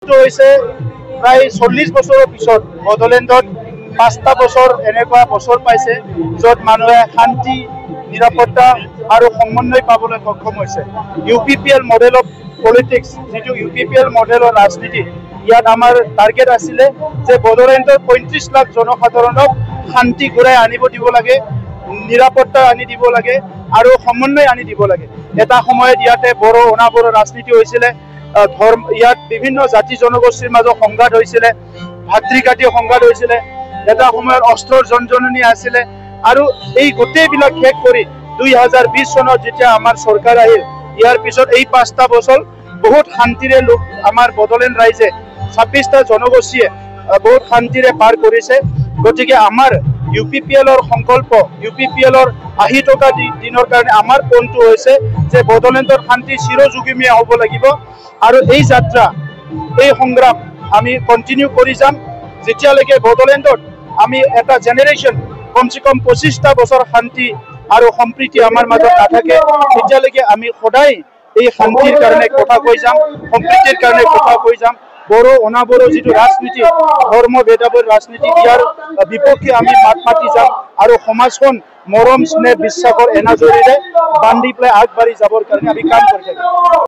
প্ৰায় 40 বছৰৰ পিছত বড়োলেণ্ডত 5টা বছৰ এনেকুৱা বছৰ পাইছে য'ত মানুহে শান্তি নিৰাপত্তা আৰু সমন্বয় পাবলৈ সক্ষম হৈছে। UPPL মডেল অফ পলিটিক্স যেটো UPPL মডেলৰ ৰাজনীতি ইয়াত আমাৰ টাৰ্গেট আছিলে যে বড়োলেণ্ডৰ 35 লাখ জনসাধাৰণক শান্তি ঘূৰাই আনিব দিব লাগে, নিৰাপত্তা আনি দিব লাগে আৰু সমন্বয় আনি দিব লাগে। এটা সময়ত ইয়াতে বড়ো অনাবড়ো ৰাজনীতি হৈছিলে, ইয়াত বিভিন্ন জাতি জনগোষ্ঠীৰ মাজত সংঘাত হৈছিলে, ভাতৃঘাতী সংঘাত হৈছিলে, এটা সময়ত অস্ত্ৰৰ জনজননী আছিলে আৰু এই গোটেইবিলাক শেষ কৰি 2020 চনত যেতিয়া আমাৰ চৰকাৰ আহিল ইয়াৰ পিছত এই 5টা বছৰ বহুত শান্তিৰে লোক আমাৰ বড়োলেণ্ড ৰাইজে 26টা জনগোষ্ঠীয়ে বহুত শান্তিৰে পাৰ কৰিছে। গতিকে আমাৰ UPPLৰ সংকল্প UPPLৰ 80 টকা দিনৰ কাৰণে আমাৰ পইণ্টটো হৈছে যে বড়োলেণ্ডৰ শান্তি চিৰযুগমীয়া হ'ব লাগিব আৰু এই যাত্ৰা এই সংগ্ৰাম আমি কন্টিনিউ কৰি যাম যেতিয়ালৈকে বড়োলেণ্ডত আমি এটা জেনেৰেশ্যন কমচে কম 25টা বছৰ শান্তি আৰু সম্প্ৰীতি আমাৰ মাজত নাথাকে তেতিয়ালৈকে আমি সদায় এই শান্তিৰ কাৰণে কথা কৈ যাম, সম্প্ৰীতিৰ কাৰণে কথা কৈ যাম। বড়ো অনাবড়ো যেটো ৰাজনীতি ধৰ্ম ভেদাভেদ ৰাজনীতি ইয়াৰ বিপক্ষে আমি মাত মাতি যাম আৰু সমাজখন মৰম স্নেহ বিশ্বাসৰ এনাজৰীৰে বান্ধি পেলাই আগবাঢ়ি যাবৰ কাৰণে আমি কাম কৰি থাকিম।